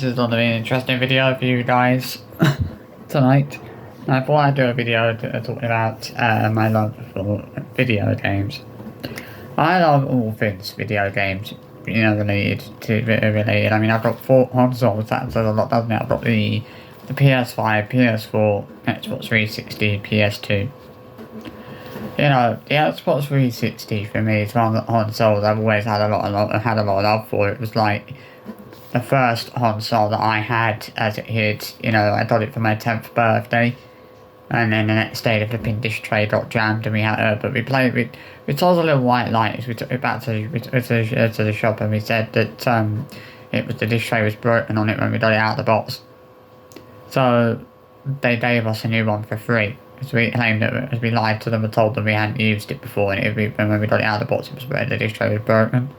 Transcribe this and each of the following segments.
This is going to be an interesting video for you guys tonight. I thought I'd do a video talking about my love for video games. I love all things video games, related. I mean, I've got 4 consoles, that says a lot, doesn't it? I've got the PS5, PS4, Xbox 360, PS2. The Xbox 360 for me is one of the consoles I've always had a lot of love for. It was like the first console that I had as a kid. I got it for my 10th birthday, and then the next day the flipping disk tray got jammed and we had but we played with, we told the little white lights, we took it back to the shop and we said that it was the disk tray was broken on it when we got it out of the box. So they gave us a new one for free. So we claimed that as we lied to them and told them we hadn't used it before, and when we got it out of the box it was the disk tray was broken.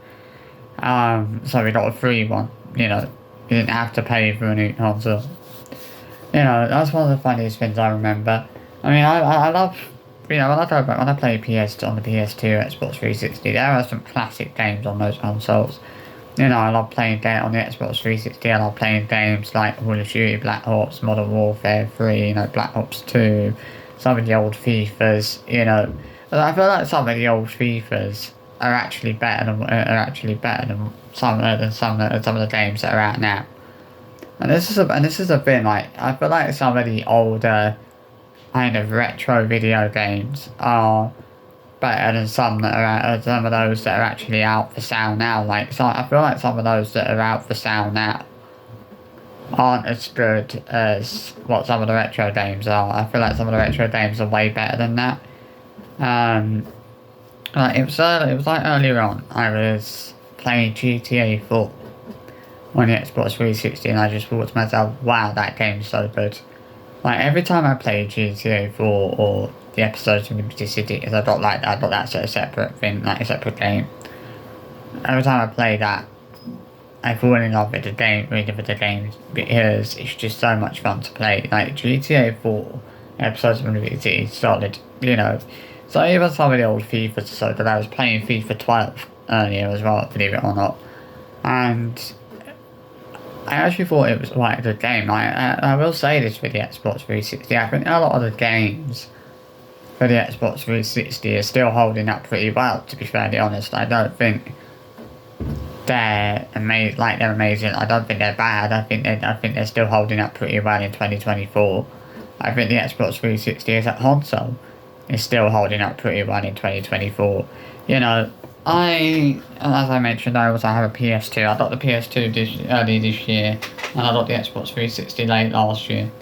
So we got a free one. You didn't have to pay for a new console. That's one of the funniest things I remember. I mean, I love, when I play PS on the PS2, Xbox 360, there are some classic games on those consoles. I love playing games on the Xbox 360. I love playing games like Call of Duty, Black Ops, Modern Warfare 3, Black Ops 2, some of the old FIFAs, I feel like some of the old FIFAs are actually better than some of the games that are out now. And this is a thing, like, I feel like some of the older kind of retro video games are better than some of those that are actually out for sale now. So I feel like some of those that are out for sale now aren't as good as what some of the retro games are. I feel like some of the retro games are way better than that. It was like earlier on, I was playing GTA 4 on the Xbox 360, and I just thought to myself, wow, that game's so good. Like, every time I play GTA 4 or the episodes from Liberty City, because I got that sort of separate thing, like a separate game. Every time I play that, I fall in love with the game, because it's just so much fun to play. Like, GTA 4 episodes from Liberty City is solid, So even some of the old FIFAs, so that I was playing FIFA 12 earlier as well, believe it or not. And I actually thought it was quite a good game. I will say this for the Xbox 360. I think a lot of the games for the Xbox 360 are still holding up pretty well, to be fairly honest. I don't think they're amazing. I don't think they're bad. I think they're still holding up pretty well in 2024. I think the Xbox 360 as a console is still holding up pretty well in 2024. As I mentioned, I also have a PS2. I got the PS2 early this year, and I got the Xbox 360 late last year.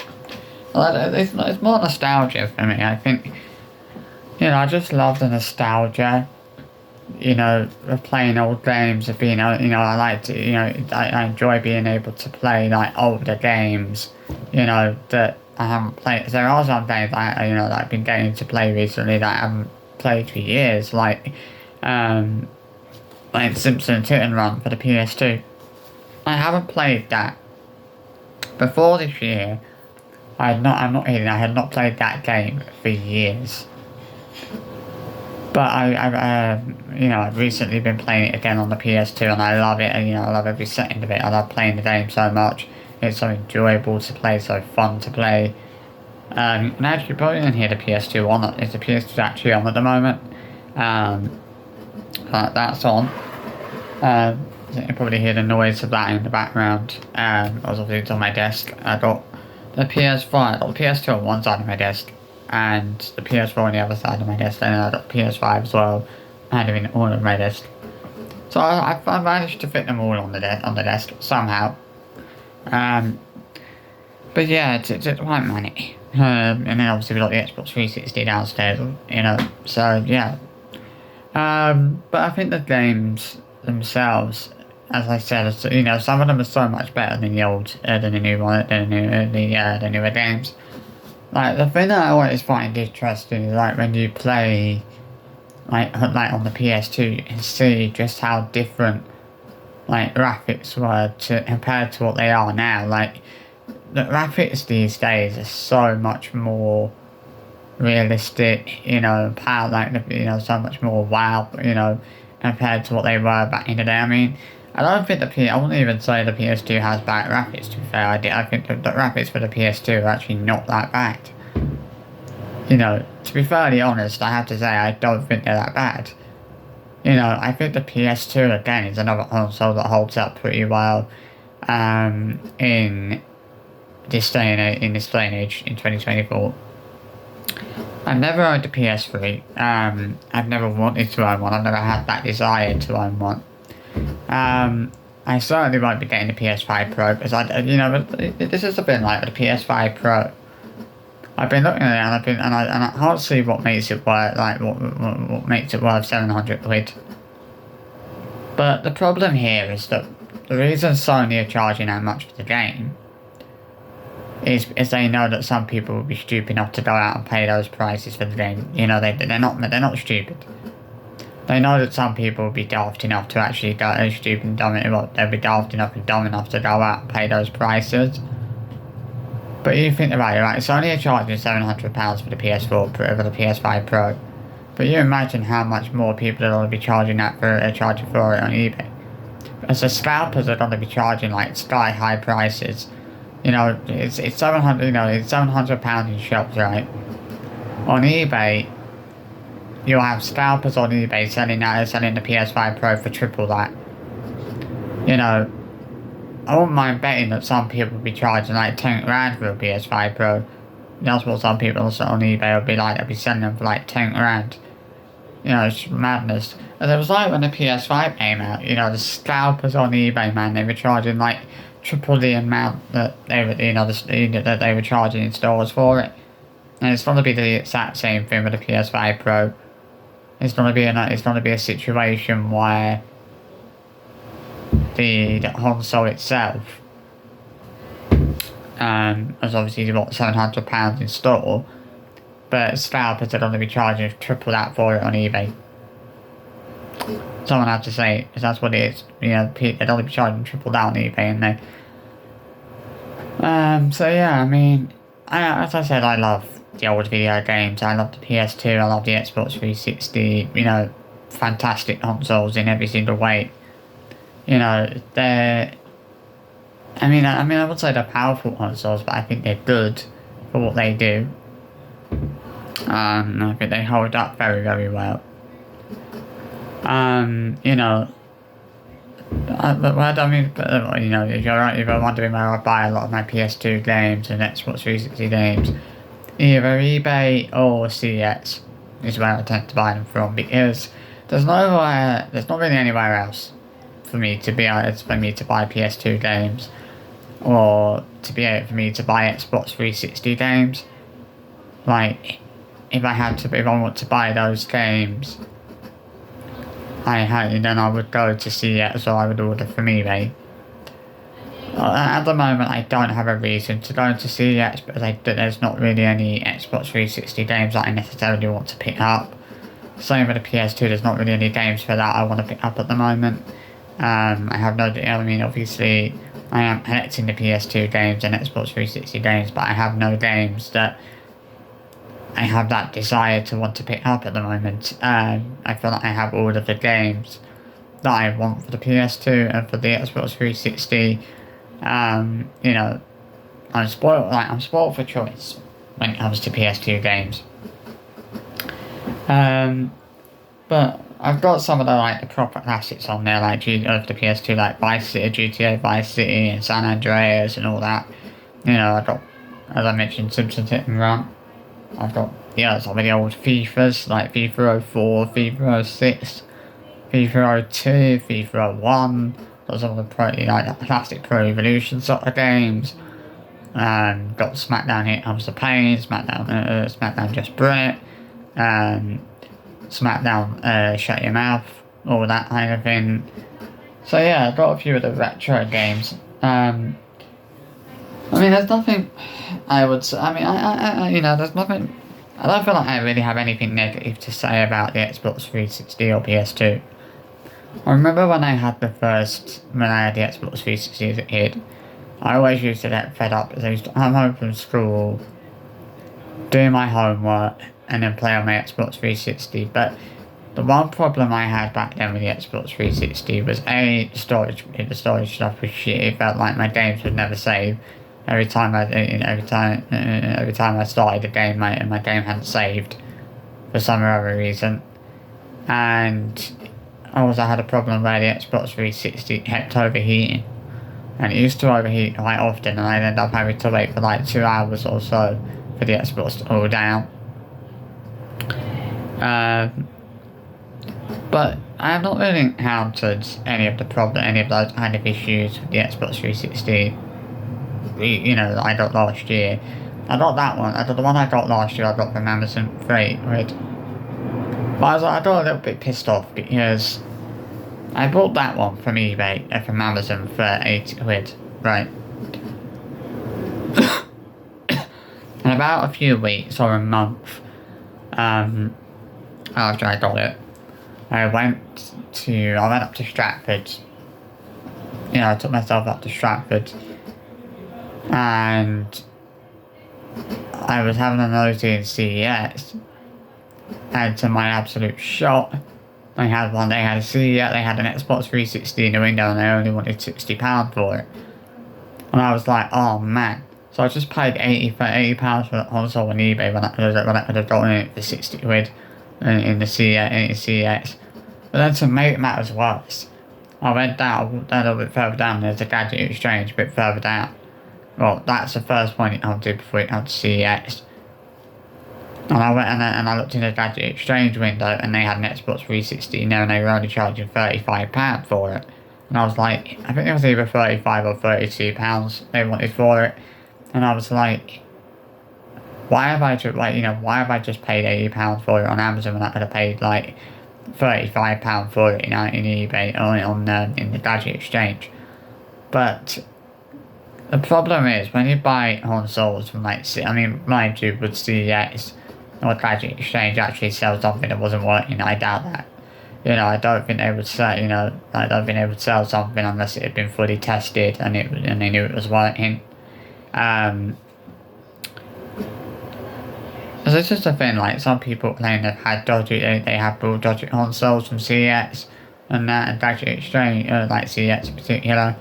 It's more nostalgia for me. I think, I just love the nostalgia, of playing old games, of being, I like to, I enjoy being able to play, like, older games, that I haven't played. There are some games that I've been getting to play recently that I haven't played for years, like Simpsons Hit and Run for the PS2. I haven't played that. Before this year, I had not played that game for years. But I've recently been playing it again on the PS2, and I love it, and I love every second of it. I love playing the game so much. It's so enjoyable to play, so fun to play. And actually, probably didn't hear the PS2 on. Is the PS2 actually on at the moment? That's on. You can probably hear the noise of that in the background. Obviously it's on my desk. I got the PS4, I got the PS2 on one side of my desk, and the PS4 on the other side of my desk, and I got the PS5 as well, and in all of my desk. So I managed to fit them all on the desk somehow. But yeah, it's quite money. And then obviously we got the Xbox 360 downstairs, so yeah. But I think the games themselves, as I said, some of them are so much better than the newer games. Like, the thing that I always find interesting is, like, when you play, like on the PS2, you can see just how different, like, graphics were compared to what they are now. Like, the graphics these days are so much more realistic, so much more wow, compared to what they were back in the day. I mean, I don't think I wouldn't even say the PS2 has bad graphics, to be fair. I think the graphics for the PS2 are actually not that bad. You know, to be fairly honest, I have to say I don't think they're that bad. You know, I think the PS2 again is another console that holds up pretty well in this day and age in 2024. I've never owned a PS3. I've never wanted to own one. I've never had that desire to own one. I certainly won't be getting the PS5 Pro because this has been like the PS5 Pro. I've been looking at it and I can't see what makes it worth what makes it worth 700 quid. But the problem here is that the reason Sony are charging that much for the game is they know that some people will be stupid enough to go out and pay those prices for the game. You know, they're not stupid. They know that some people will be daft enough to actually go stupid and dumb enough. They'll be daft enough and dumb enough to go out and pay those prices. But you think about it, right? Sony are charging £700 for the PS4 Pro, for the PS5 Pro. But you imagine how much more people are going to be charging for it on eBay. As the scalpers are going to be charging like sky high prices. You know, it's £700. You know, it's £700 in shops, right? On eBay, you'll have scalpers on eBay selling the PS5 Pro for triple that. You know, I wouldn't mind betting that some people will be charging like 10 grand for a PS5 Pro. That's what some people also on eBay will be like. They'll be selling them for like 10 grand. You know, it's madness. And it was like when the PS5 came out, you know, the scalpers on eBay, man, they were charging like triple the amount that they were, that they were charging in stores for it. And it's going to be the exact same thing with the PS5 Pro. It's going to be a situation where the console itself, has obviously got £700 in store, but scalpers are going to be charging triple that for it on eBay. Someone had to say, because that's what it is. You know, they're going to be charging triple that on eBay, and they. So yeah, I mean, as I said, I love the old video games. I love the PS2. I love the Xbox 360. You know, fantastic consoles in every single way. You know, they're. I mean, I would say they're powerful consoles, but I think they're good for what they do. I think they hold up very, very well. You know, if you're wondering where I buy a lot of my PS2 games and Xbox 360 games, either eBay or CX is where I tend to buy them from, because there's not really anywhere else for me to buy PS2 games, or for me to buy Xbox 360 games. Like, if I want to buy those games, then I would go to CX, or I would order from eBay. At the moment, I don't have a reason to go to CX because there's not really any Xbox 360 games that I necessarily want to pick up. Same with the PS2, there's not really any games for that I want to pick up at the moment. Obviously, I am collecting the PS2 games and Xbox 360 games, but I have no games that I have that desire to want to pick up at the moment. I feel like I have all of the games that I want for the PS2 and for the Xbox 360. You know, I'm spoiled for choice when it comes to PS2 games. But I've got some of the proper classics on there, of the PS2, like Vice City, GTA Vice City, and San Andreas, and all that. You know, I've got, as I mentioned, Simpsons Hit and Run. I've got, some of the old FIFAs, like FIFA 04, FIFA 06, FIFA 02, FIFA 01. Those are the classic Pro Evolution sort of games. Got SmackDown Here Comes the Pain, SmackDown Just Brit, SmackDown Shut Your Mouth, all that kind of thing. So yeah, I've got a few of the retro games. There's nothing I would say. There's nothing. I don't feel like I really have anything negative to say about the Xbox 360 or PS2. I remember when I had the Xbox 360 as a kid, I always used to get fed up because I used to come home from school, do my homework, and then play on my Xbox 360. But The one problem I had back then with the Xbox 360 was the storage stuff was shit. It felt like my games would never save. Every time I started a game, my game hadn't saved for some or other reason. And I also had a problem where the Xbox 360 kept overheating. And it used to overheat quite often, and I'd end up having to wait for like 2 hours or so for the Xbox to cool down. But I have not really encountered any of those kind of issues with the Xbox 360. That I got last year. I got that one. The one I got last year, I got from Amazon for £8. But I got a little bit pissed off because I bought that one from eBay, from Amazon for £80, right? And about a few weeks or a month after I got it, I went up to Stratford. I took myself up to Stratford, and I was having a nosy in CES, and to my absolute shock, they had a CES, they had an Xbox 360 in the window, and they only wanted £60 for it. And I was like, oh man. So I just paid £80 for the console on eBay when I could have gotten it for £60 in the CES. But then to make matters worse, I went down a little bit further down. There's a Gadget Exchange a bit further down. Well, that's the first point it comes to before it comes to CES. And I went and I looked in the Gadget Exchange window, and they had an Xbox 360 in there, and they were only charging £35 for it. And I was like, I think it was either £35 or £32 they wanted for it. And I was like, why have I just paid £80 for it on Amazon when I could have paid like £35 for it in eBay or in the Gadget Exchange? But the problem is when you buy consoles from mind you, with CES or Gadget Exchange actually sell something that wasn't working, I doubt that. I don't think they would sell. I don't think they would sell something unless it had been fully tested and they knew it was working. So it's just a thing, like, some people claim they have bought dodgy consoles from CES and Gadget Exchange, like CES in particular.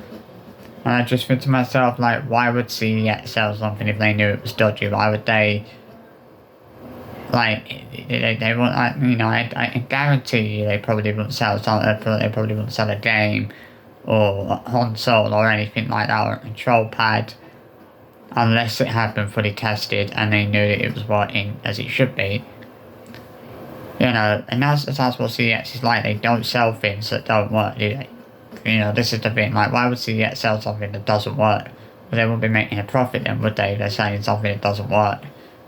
And I just think to myself, like, why would CES sell something if they knew it was dodgy? Why would they, like, they won't, I guarantee you they probably wouldn't sell a game or a console or anything like that, or a control pad, unless it had been fully tested and they knew that it was working as it should be. And that's what CES is like. They don't sell things that don't work, do they? This is the thing, like, why would CES sell something that doesn't work? Well, they wouldn't be making a profit then, would they, if they're selling something that doesn't work?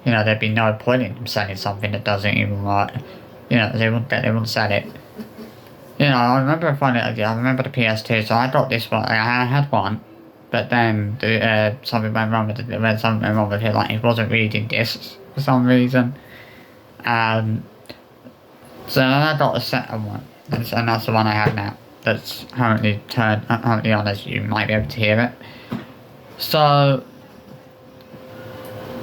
There'd be no point in them selling something that doesn't even work. They wouldn't sell it. I remember the PS2, so I got this one, I had one. But then something went wrong with it. Like, it wasn't reading discs for some reason. So then I got the second one, and that's the one I have now. That's currently on, as you might be able to hear it. So,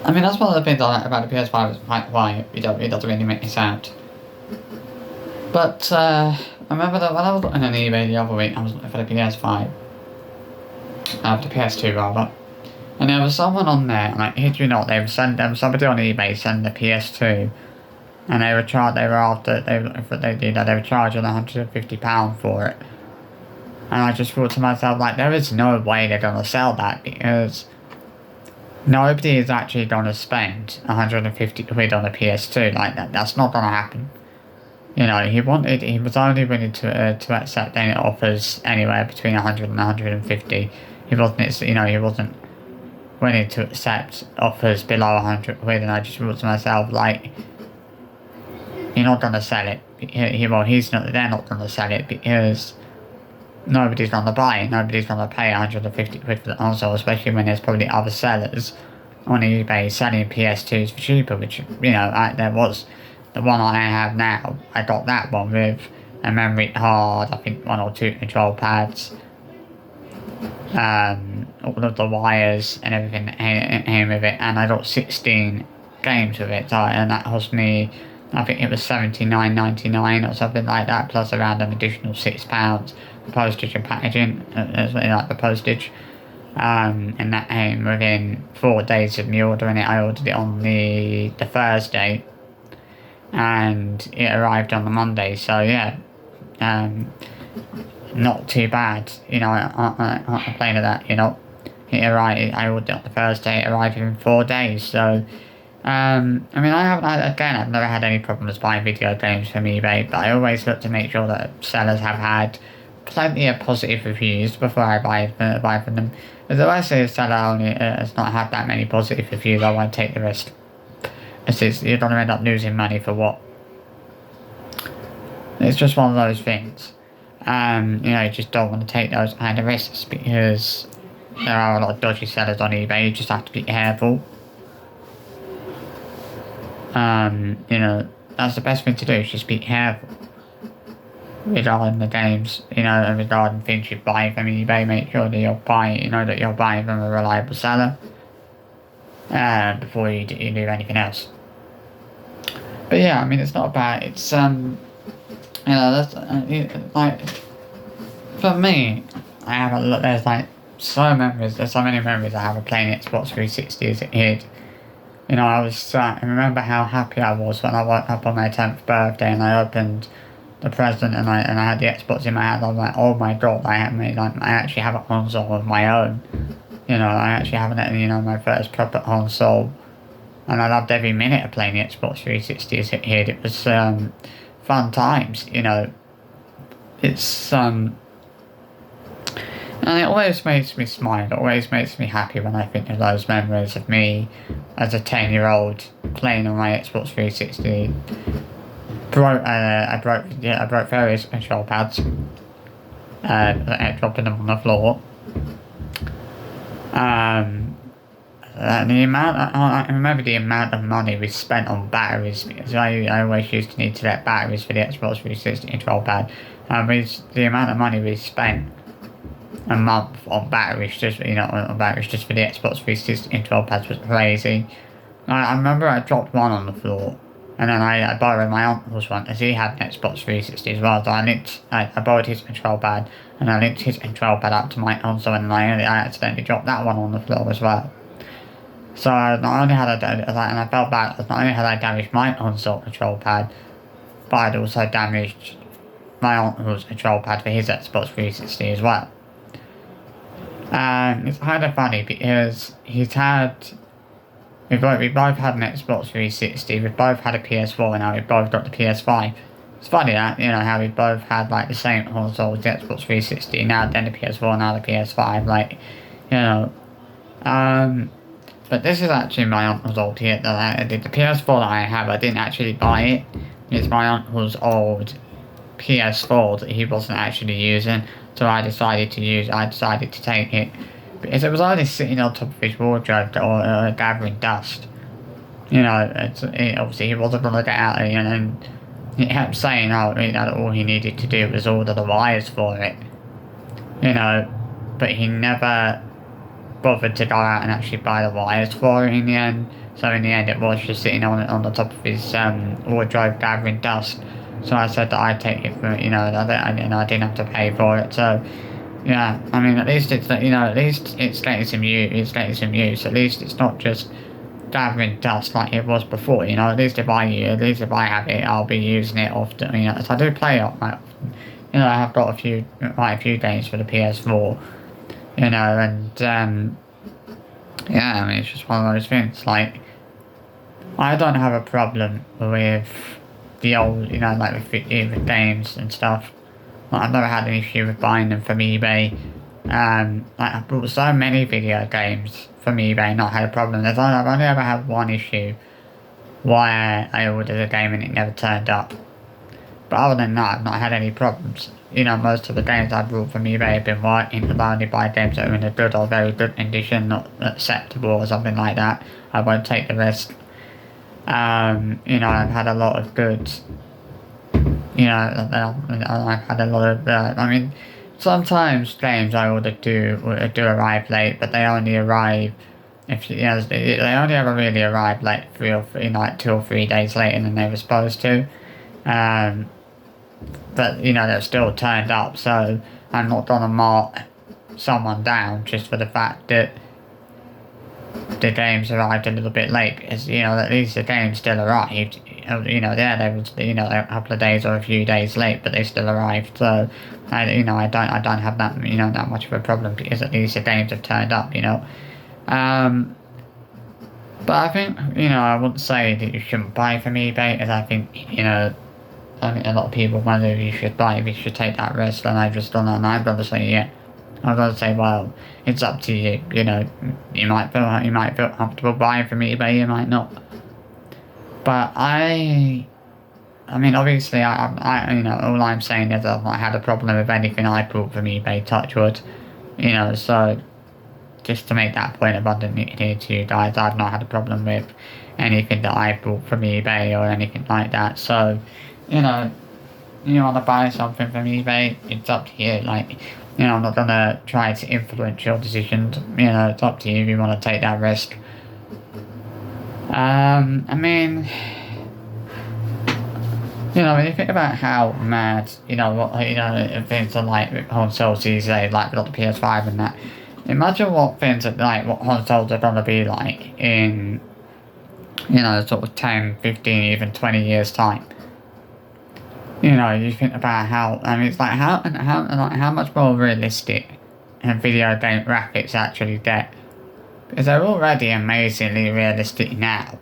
that's one of the things I like about the PS5 is quite quiet. It doesn't really make any sound. But I remember that when I was looking on eBay the other week, I was looking for the PS5. The PS2 rather, and there was someone on there, like, did you not, there was somebody on eBay selling the PS2, and they were charging £150 for it, and I just thought to myself, like, there is no way they're gonna sell that, because nobody is actually gonna spend £150 on a PS2 like that. That's not gonna happen. He was only willing to accept any offers anywhere between 100 and 150. He wasn't willing to accept offers below £100, and I just thought to myself, like, you're not gonna sell it. They're not gonna sell it because nobody's gonna buy it. Nobody's gonna pay £150 for the console, especially when there's probably other sellers on eBay selling PS2s for cheaper, which, there was. The one I have now, I got that one with a memory card, I think 1 or 2 control pads, all of the wires and everything that came with it, and I got 16 games with it, and that cost me I think it was £79.99 or something like that, plus around an additional £6 for postage and packaging, as well, like the postage. And that came within 4 days of me ordering it. I ordered it on the Thursday, and it arrived on the Monday. So yeah, not too bad. You know, I can't complain of that. You know, it arrived. I ordered it on the Thursday. It arrived in 4 days. So. I mean, I've never had any problems buying video games from eBay, but I always look to make sure that sellers have had plenty of positive reviews before I buy from them. If the rest of the seller only has not had that many positive reviews, I won't take the risk. You're going to end up losing money for what? It's just one of those things. You know, you just don't want to take those kind of risks because there are a lot of dodgy sellers on eBay. You just have to be careful. You know, that's the best thing to do, is just be careful regarding the games, you know, and regarding things you buy from eBay. Make sure that you're buying from a reliable seller, before you do anything else. But yeah, I mean, it's not bad. It's, you know, that's, like, for me, I have a lot, there's so many memories I have of playing Xbox 360 as a kid. You know, I remember how happy I was when I woke up on my 10th birthday and I opened the present and I had the Xbox in my hand. I was like, oh my god, I actually have a console of my own. You know, I actually have my first proper console. And I loved every minute of playing the Xbox 360 as a kid. It was, fun times, you know. It's, and it always makes me smile. It always makes me happy when I think of those memories of me as a 10-year-old playing on my Xbox 360. I broke various control pads, dropping them on the floor. I remember the amount of money we spent on batteries, because I always used to need to get batteries for the Xbox 360 control pad. The amount of money we spent a month on batteries just for the Xbox 360 control pads was crazy. I remember I dropped one on the floor, and then I borrowed my uncle's one, as he had an Xbox 360 as well. So I borrowed his control pad, and I linked his control pad up to my console, and I accidentally dropped that one on the floor as well. So not only had I felt bad, not only had I damaged my console control pad, but I'd also damaged my uncle's control pad for his Xbox 360 as well. It's kind of funny because we both had an Xbox 360, we both had a PS4, and now we both got the PS5. It's funny that, you know, how we both had the same console, the Xbox 360, then the PS4, now the PS5, you know. But this is actually my uncle's old kit that I did. The PS4 that I have, I didn't actually buy it. It's my uncle's old PS4 that he wasn't actually using. So I decided to take it, because it was only sitting on top of his wardrobe or gathering dust. You know, obviously he wasn't going to get out of it, and he kept saying, that all he needed to do was order the wires for it. You know, but he never bothered to go out and actually buy the wires for it in the end. So in the end it was just sitting on the top of his wardrobe gathering dust. So I said that I'd take it for, you know, I didn't have to pay for it. So, yeah, I mean, at least it's getting some use. At least it's not just gathering dust like it was before, you know. At least if I have it, I'll be using it often, you know. So I do play it quite often. You know, I have got quite a few games for the PS4, you know, and, yeah, I mean, it's just one of those things. I don't have a problem with the old, you know, with games and stuff. I've never had an issue with buying them from eBay. I've bought so many video games from eBay, not had a problem. I've only ever had one issue where I ordered a game and it never turned up. But other than that, I've not had any problems. You know, most of the games I've bought from eBay have been working, because I only buy games that are in a good or very good condition, not acceptable or something like that. I won't take the risk. You know, I've had a lot of goods. You know, I've had a lot of, I mean, sometimes games I order do arrive late, but they only arrive if you know, they only ever really arrived like 2 or 3 days later than they were supposed to. Um, but you know, they've still turned up, so I'm not gonna mark someone down just for the fact that the games arrived a little bit late, because you know at least the game still arrived. You know, yeah, they was a couple of days or a few days late, but they still arrived. So, I don't have that that much of a problem because at least the games have turned up. But I think I wouldn't say that you shouldn't buy from eBay, because I think I think a lot of people wonder if you should buy, if you should take that risk, and I've just done that, and I've got to say, yeah. I've got to say, well, it's up to you. You might feel comfortable buying from eBay, you might not. But I mean, obviously, all I'm saying is I've not had a problem with anything I bought from eBay, touch wood. So just to make that point abundantly clear to you guys, I've not had a problem with anything that I bought from eBay or anything like that. So, you want to buy something from eBay, it's up to you. Like, I'm not gonna try to influence your decisions. It's up to you if you want to take that risk. I mean, when you think about how mad, things are like with consoles these days, like with the PS5 and that. Imagine what what consoles are gonna be like in, sort of 10, 15, even 20 years time. You think about how, I mean, it's like how much more realistic video game graphics actually get. Because they're already amazingly realistic now.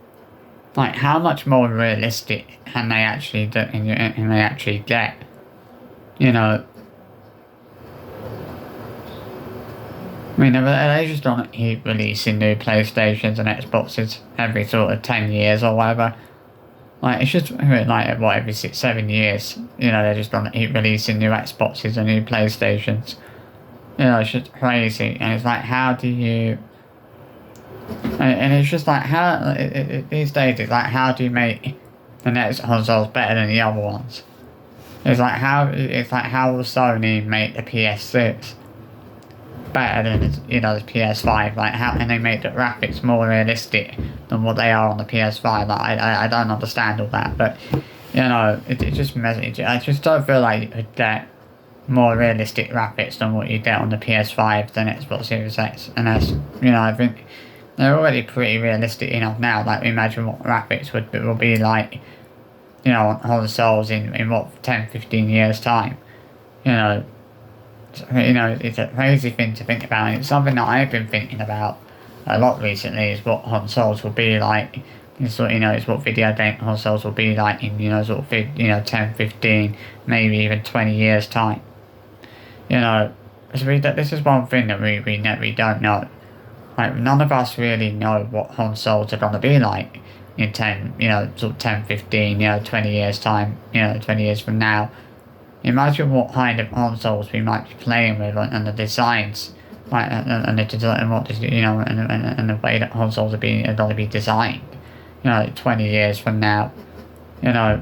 Like, how much more realistic can they actually do, can they actually get? I mean, they just don't keep releasing new PlayStations and Xboxes every sort of 10 years or whatever. Like, it's just like, every 6, 7 years, they're just gonna keep releasing new Xboxes and new PlayStations. It's just crazy. And it's like, how do you... And it's just like, these days, it's like, how do you make the next consoles better than the other ones? It's like, how will Sony make the PS6 better than the PS5? Like, how can they make the graphics more realistic than what they are on the PS5? Like, I don't understand all that, but it just message. I just don't feel like you could get more realistic graphics than what you get on the PS5 than Xbox Series X and S. I think they're already pretty realistic enough now. Like, imagine what graphics will be like, on consoles in what 10, 15 years time. It's a crazy thing to think about, and it's something that I've been thinking about a lot recently, is what consoles will be like. It's what video game consoles will be like in, 10, 15, maybe even 20 years time. This is one thing that we don't know. Like, none of us really know what consoles are gonna be like in 10, 10, 15, 20 years time, 20 years from now. Imagine what kind of consoles we might be playing with, and the designs, like, and the design, and what and the way that consoles are going to be designed, 20 years from now. I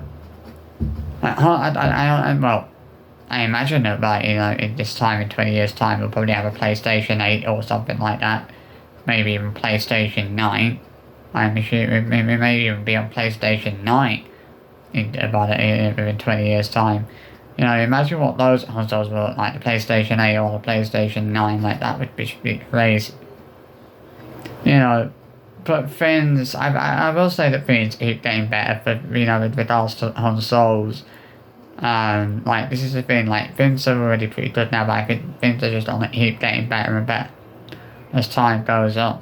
imagine that, like, in this time, in 20 years time, we'll probably have a PlayStation 8 or something like that, maybe even PlayStation 9. I'm sure it may even be on PlayStation 9 within 20 years time. Imagine what those consoles will look like, the PlayStation 8 or the PlayStation 9, like, that would be crazy. But things, I will say that things keep getting better with regards to consoles. Like, this is the thing, like, things are already pretty good now, but I think things are just gonna keep getting better and better as time goes on.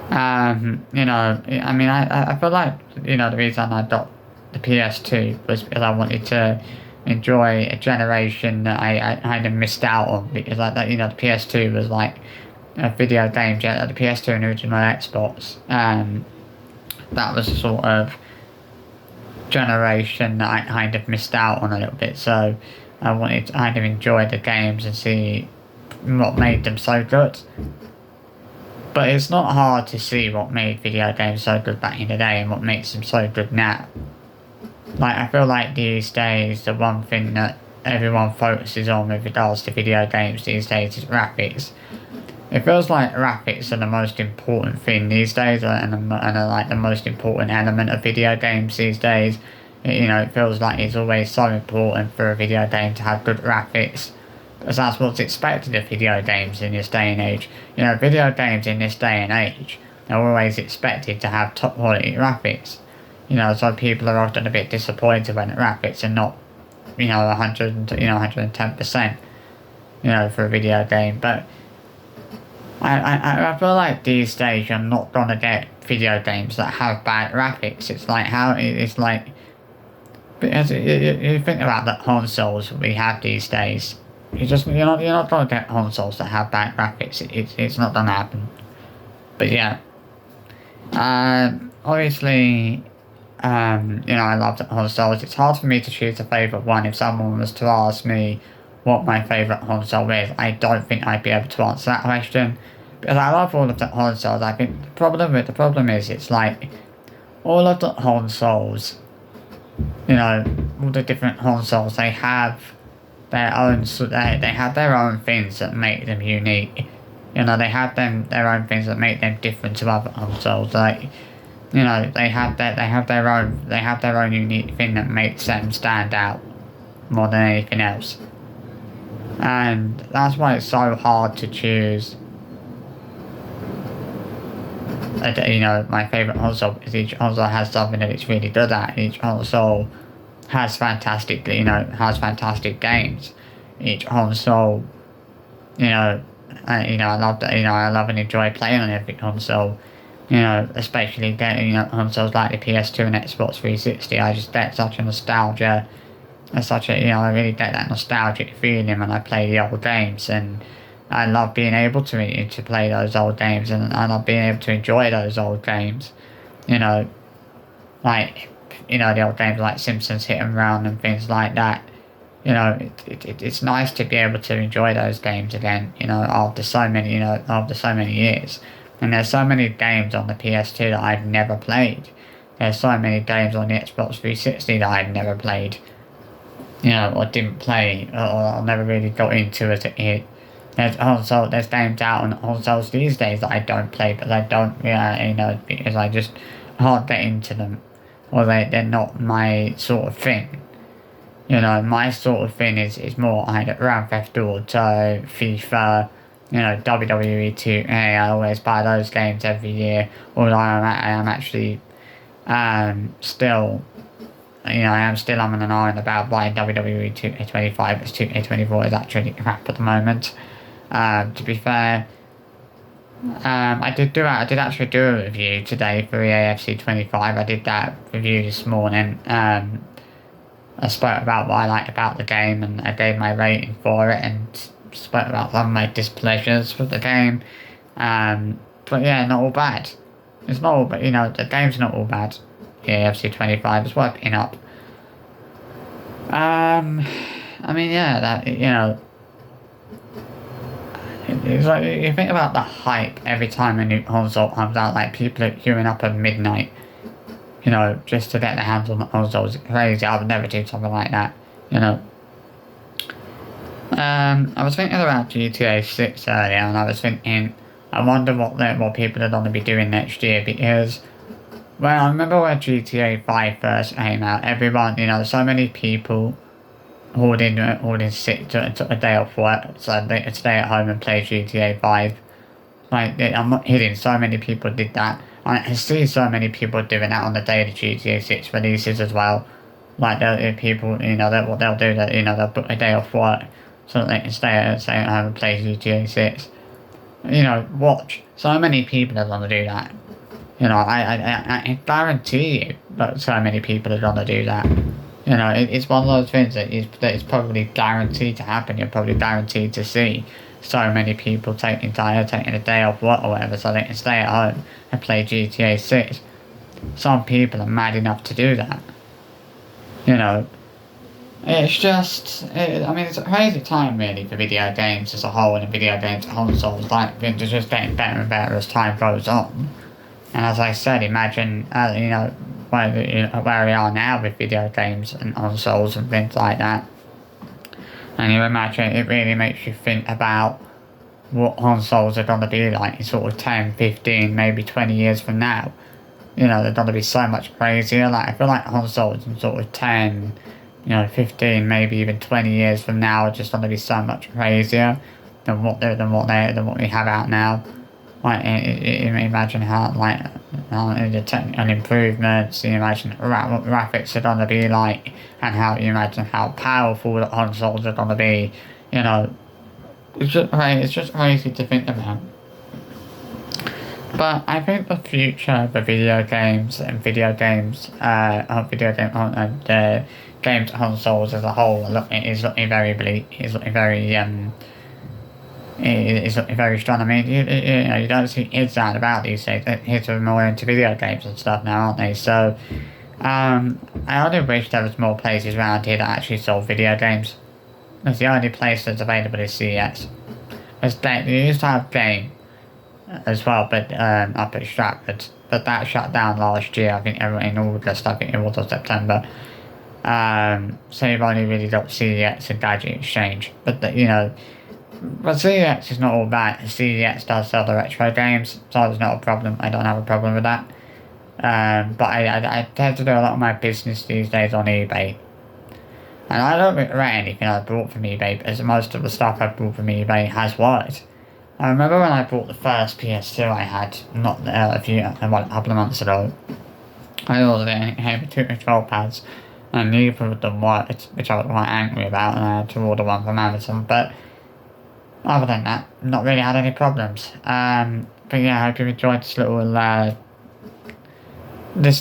I mean, I feel like, the reason I got the PS2 was because I wanted to enjoy a generation that I kind of missed out on, because the PS2 was like a video game, the PS2 and original Xbox, that was a sort of generation that I kind of missed out on a little bit, so I wanted to kind of enjoy the games and see what made them so good. But it's not hard to see what made video games so good back in the day and what makes them so good now. Like, I feel like these days, the one thing that everyone focuses on with regards to video games these days is graphics. It feels like graphics are the most important thing these days, and are like the most important element of video games these days. It feels like it's always so important for a video game to have good graphics, because that's what's expected of video games in this day and age. Video games in this day and age are always expected to have top quality graphics. So people are often a bit disappointed when the graphics are not, 110%, for a video game. But I feel like these days you're not gonna get video games that have bad graphics. It's like because you think about the consoles we have these days. You're not gonna get consoles that have bad graphics. It's not gonna happen. But yeah, obviously, I love the consoles. It's hard for me to choose a favourite one. If someone was to ask me what my favourite console is, I don't think I'd be able to answer that question. Because I love all of the consoles. I think the problem is it's like all of the consoles, all the different consoles, they have they have their own things that make them unique. They have their own things that make them different to other consoles. Like, they have their own unique thing that makes them stand out more than anything else. And that's why it's so hard to choose my favourite console, because each console has something that it's really good at. Each console has fantastic games. Each console, I love that. I love and enjoy playing on every console. Especially getting consoles like the PS2 and Xbox 360. I just get such a nostalgia, I really get that nostalgic feeling when I play the old games, and I love being able to play those old games, and I love being able to enjoy those old games. Like the old games like Simpsons Hit and Run and things like that. It's nice to be able to enjoy those games again. After so many years. And there's so many games on the PS2 that I've never played. There's so many games on the Xbox 360 that I've never played. Or didn't play, or I never really got into as a kid. There's games out on consoles these days that I don't play, but I don't, because I just can't get into them. Or they're not my sort of thing. My sort of thing is more either Grand Theft Auto, FIFA, WWE 2K. I always buy those games every year. Although I am actually still, I am still umming and ahhing about buying WWE 2K25, because 2K24 is actually crap at the moment. To be fair, I did actually do a review today for EAFC 25. I did that review this morning. I spoke about what I liked about the game, and I gave my rating for it, and spoke about some of my displeasures with the game. But yeah, not all bad. It's not all, but the game's not all bad. EAFC 25 is worth picking up. I mean, yeah, that it's like you think about the hype every time a new console comes out. Like, people are queuing up at midnight, just to get their hands on the consoles. It's crazy. I would never do something like that. I was thinking about GTA 6 earlier, and I was thinking, I wonder what people are going to be doing next year, because, well, I remember when GTA 5 first came out, everyone, so many people holding sick took a day off work, so they could stay at home and play GTA 5. Like, I'm not kidding, so many people did that. I see so many people doing that on the day the GTA 6 releases as well. Like, people, what they'll do, that they'll book a day off work so that they can stay at home and play GTA 6. Watch. So many people are going to do that. I guarantee you that so many people are going to do that. It's one of those things that is probably guaranteed to happen. You're probably guaranteed to see so many people taking a day off work or whatever so they can stay at home and play GTA 6. Some people are mad enough to do that. It's just, it's a crazy time really for video games as a whole, and video games consoles. Like, they're just getting better and better as time goes on. And as I said, imagine, where we are now with video games and consoles and things like that. And you imagine, it really makes you think about what consoles are going to be like in sort of 10, 15, maybe 20 years from now. You know, they're going to be so much crazier. Like, I feel like consoles in sort of 10, 15, maybe even 20 years from now are just going to be so much crazier than what we have out now. Like, imagine how, like, the technical improvements, you imagine what graphics are going to be like, and how you imagine how powerful the consoles are going to be. You know, it's just crazy to think about. But I think the future of the video games and games consoles as a whole is looking very bleak. Is looking very is looking very strong. I mean, you don't see kids out about these days. Kids are more into video games and stuff now, aren't they? So, I only wish there was more places around here that actually sold video games. Because the only place that's available is CES. They used to have Game as well, but up at Stratford. But that shut down last year, I think in August, I think it was, or September. So you've only really got CES and Gadget Exchange. But, but CES is not all bad. CES does sell the retro games, so it's not a problem. I don't have a problem with that. But I tend to do a lot of my business these days on eBay. And I don't regret anything I bought from eBay, because most of the stuff I bought from eBay has worked. I remember when I bought the first PS2 I had, not a couple of months ago. I ordered it and it came with 2 control pads, and neither of them worked, which I was quite angry about, and I had to order one from Amazon. But other than that, not really had any problems. But yeah, I hope you enjoyed this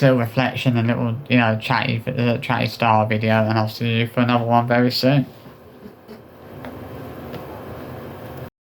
little reflection and little, chatty style video, and I'll see you for another one very soon.